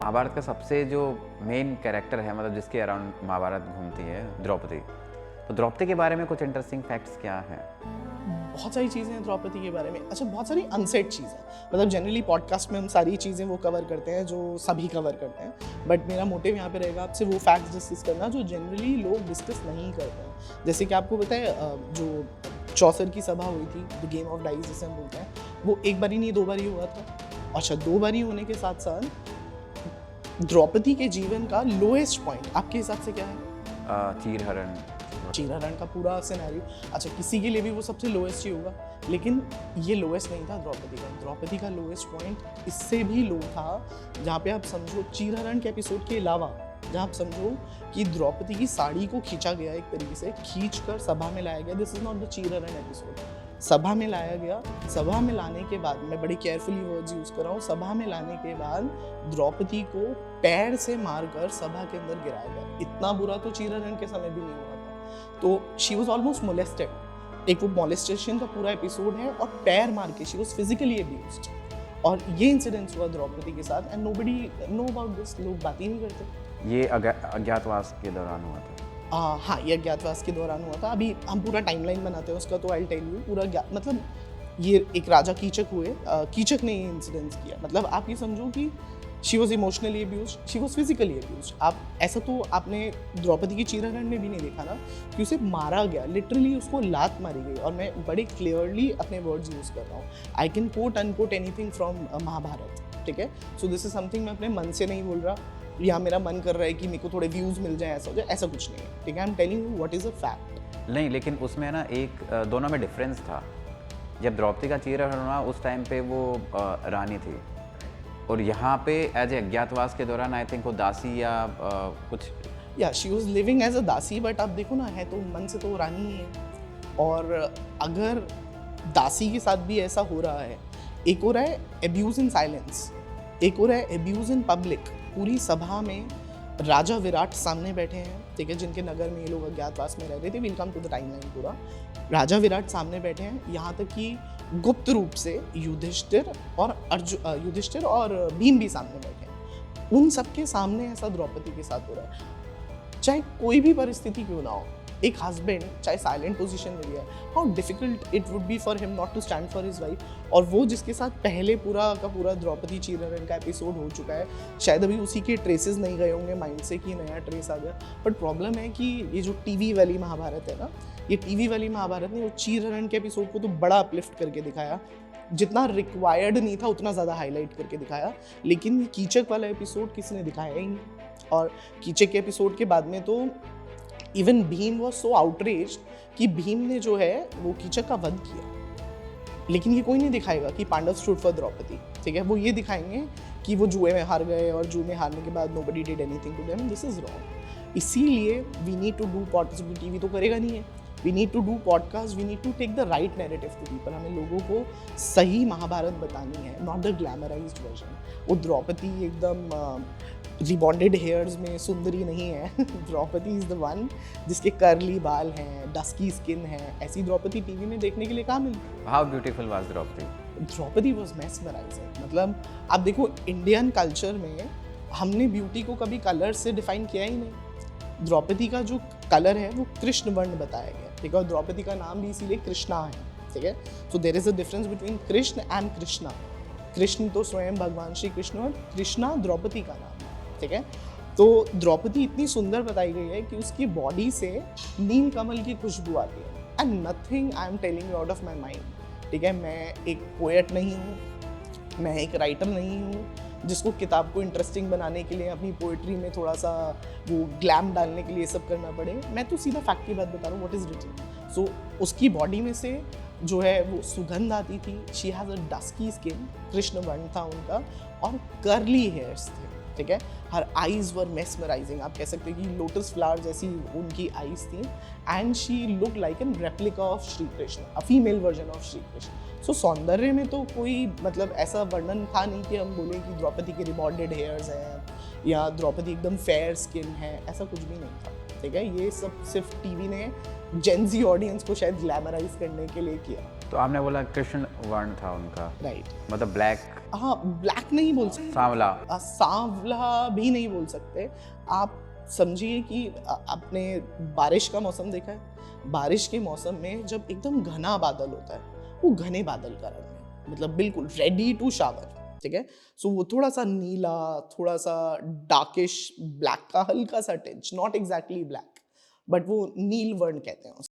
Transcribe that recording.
महाभारत का सबसे जो मेन कैरेक्टर है, मतलब जिसके अराउंड महाभारत घूमती है, द्रौपदी। तो द्रौपदी के बारे में कुछ इंटरेस्टिंग फैक्ट्स क्या हैं? बहुत सारी चीज़ें हैं द्रौपदी के बारे में। अच्छा, बहुत सारी अनसेड चीज़ें, मतलब जनरली पॉडकास्ट में हम सारी चीज़ें वो कवर करते हैं जो सभी कवर करते हैं, बट मेरा मोटिव यहाँ पे रहेगा आपसे वो फैक्ट्स डिस्कस करना जो जनरली लोग डिस्कस नहीं करते हैं। जैसे कि आपको पता है जो चौसर की सभा हुई थी, द गेम ऑफ डाइस जिसे हम बोलते हैं, वो एक बारी नहीं 2 बारी हुआ था। अच्छा, 2 बारी होने के साथ साथ द्रौपदी के जीवन का लोएस्ट पॉइंट आपके हिसाब से क्या है? चीरहरण का पूरा सिनेरियो। अच्छा, किसी के लिए भी वो सबसे लोएस्ट ही होगा, लेकिन ये लोएस्ट नहीं था द्रौपदी का। द्रौपदी का लोएस्ट पॉइंट इससे भी लो था, जहाँ पे आप समझो चीरहरण के एपिसोड के अलावा, जहाँ आप समझो कि द्रौपदी की साड़ी को खींचा गया, एक तरीके से खींच कर सभा में लाया गया। दिस इज नॉट द चीरहरण एपिसोड। सभा में लाया गया, सभा में लाने के बाद, मैं बड़ी केयरफुली वर्ड्स यूज कर रहा हूँ, सभा में लाने के बाद द्रौपदी को पैर से मारकर सभा के अंदर गिराया गया। इतना बुरा तो चीरहरण के समय भी नहीं हुआ था। तो शी वॉज ऑलमोस्ट मोलेस्टेड। एक वो मोलेस्टेशन का पूरा एपिसोड है, और पैर मार के शी वॉज फिजिकली अब्यूज्ड। और ये इंसिडेंट्स हुआ द्रौपदी के साथ, and nobody know about this. लोग बात ही नहीं करते। ये अज्ञातवास के दौरान हुआ था। हाँ, ये अज्ञातवास के दौरान हुआ था। अभी हम पूरा टाइमलाइन बनाते हैं उसका, तो आई टेल यू पूरा मतलब ये एक राजा कीचक हुए, कीचक ने ये इंसिडेंट्स किया। मतलब आप ये समझो कि she was emotionally abused, she was physically abused. आप ऐसा तो आपने द्रौपदी की चीरहरण में भी नहीं देखा ना, कि उसे मारा गया, लिटरली उसको लात मारी गई। और मैं बड़े क्लियरली अपने वर्ड्स यूज कर रहा हूँ। I can quote unquote anything from Mahabharata, ठीक है? सो दिस इज समथिंग मैं अपने मन से नहीं बोल रहा, या मेरा मन कर रहा है कि मेरे को थोड़े व्यूज मिल जाए, ऐसा हो जाए, ऐसा कुछ नहीं है, ठीक है? I am telling you what is a fact. नहीं, लेकिन उसमें ना एक दोनों में डिफरेंस था। जब द्रौपदी का चीरहरण हुआ उस टाइम पे वो रानी थी, और यहाँ पे एज ए अज्ञातवास के दौरान आई थिंक वो दासी या कुछ, या she was living as a दासी। बट आप देखो ना, है तो मन से तो रानी ही है। और अगर दासी के साथ भी ऐसा हो रहा है, एक हो रहा है एब्यूज इन साइलेंस, एक हो रहा है एब्यूज इन पब्लिक। पूरी सभा में राजा विराट सामने बैठे हैं, ठीक है, जिनके नगर में ये लोग अज्ञातवास में रह रहे थे। Will come to the timeline पूरा। राजा विराट सामने बैठे हैं, यहाँ तक कि गुप्त रूप से युधिष्ठिर और भीम भी सामने बैठे हैं। उन सबके सामने ऐसा द्रौपदी के साथ हो रहा है। चाहे कोई भी परिस्थिति क्यों ना हो, एक हस्बैंड चाहे साइलेंट पोजीशन में भी है, how difficult it would be for him not to stand for his wife. और वो जिसके साथ पहले पूरा का पूरा द्रौपदी चीरहरण का एपिसोड हो चुका है, शायद अभी उसी के ट्रेसेस नहीं गए होंगे माइंड से कि नया ट्रेस आ गया। बट प्रॉब्लम है कि ये जो टीवी वाली महाभारत है ना, ये टीवी वाली महाभारत ने वो चीरहरण के एपिसोड को तो बड़ा अपलिफ्ट करके दिखाया, जितना रिक्वायर्ड नहीं था उतना ज़्यादा हाईलाइट करके दिखाया। लेकिन कीचक वाला एपिसोड किसी ने दिखाया ही नहीं। और कीचक के एपिसोड के बाद में तो even Bhim was so outraged कि भीम ने जो है वो कीचक का वध किया। लेकिन ये कोई नहीं दिखाएगा कि पांडव स्टूड फॉर द्रौपदी, ठीक है? वो ये दिखाएंगे कि वो जुए में हार गए, और जुए में हारने के बाद nobody did anything to them. This is wrong. इसीलिए we need to do podcast. TV तो करेगा नहीं है। We need to do podcast, we need to take the right narrative to people. हमें लोगों को सही महाभारत बतानी है, नॉट द ग्लैमराइज्ड वर्जन। वो द्रौपदी एकदम रिबॉन्डेड हेयर्स में सुंदरी नहीं है। द्रौपदी इज द वन जिसके कर्ली बाल हैं, डस्की स्किन है। ऐसी द्रौपदी टीवी में देखने के लिए कहाँ मिलती? How beautiful was Draupadi? Draupadi was mesmerising. मतलब आप देखो, इंडियन कल्चर में हमने ब्यूटी को कभी कलर से डिफाइन किया ही नहीं। द्रौपदी का जो कलर है वो कृष्ण वर्ण बताया गया, ठीक है? और द्रौपदी का नाम भी इसीलिए कृष्णा है, ठीक है? So there is a difference between Krishna and Krishna. Krishna तो स्वयं भगवान श्री कृष्ण, और कृष्णा द्रौपदी का नाम है, ठीक है? तो द्रौपदी इतनी सुंदर बताई गई है कि उसकी बॉडी से नील कमल की खुशबू आती है। And nothing I am telling you out of my mind, ठीक है? मैं एक पोएट नहीं हूँ, मैं एक राइटर नहीं हूँ जिसको किताब को इंटरेस्टिंग बनाने के लिए अपनी पोएट्री में थोड़ा सा वो ग्लैम डालने के लिए सब करना पड़े। मैं तो सीधा फैक्ट की बात बता रहा हूँ, व्हाट इज रिटन। सो उसकी बॉडी में से जो है वो सुगंध आती थी। She has a dusky skin, Krishna वर्ण था उनका, और कर्ली हेयर्स थे, ठीक है? हर आईज वर मेस्मराइजिंग। आप कह सकते हैं कि लोटस फ्लावर जैसी उनकी आईज थी। And she look like an replica of Shri Krishna, a female version of Shri Krishna. So सौंदर्य में तो कोई मतलब ऐसा वर्णन था नहीं कि हम बोले कि द्रौपदी के रिबॉन्डेड हेयर्स हैं या द्रौपदी एकदम फेयर स्किन है, ऐसा कुछ भी नहीं था, ठीक है? ये सब सिर्फ टीवी ने जेन ज़ी ऑडियंस को शायद ग्लैमराइज करने के लिए किया। तो आपने बोला कृष्ण वर्ण था उनका, राइट। मतलब ब्लैक, हाँ, ब्लैक नहीं बोल सकते, सांवला। सांवला भी नहीं बोल सकते। आप समझिए कि आपने बारिश का मौसम देखा है, बारिश के मौसम में जब एकदम घना बादल होता है, वो घने बादल का रंग है, मतलब बिल्कुल रेडी टू शावर, ठीक है। सो वो थोड़ा सा नीला, थोड़ा सा डार्किश ब्लैक का हल्का सा tinge, not exactly black, but वो नील वर्ण कहते हैं उसको।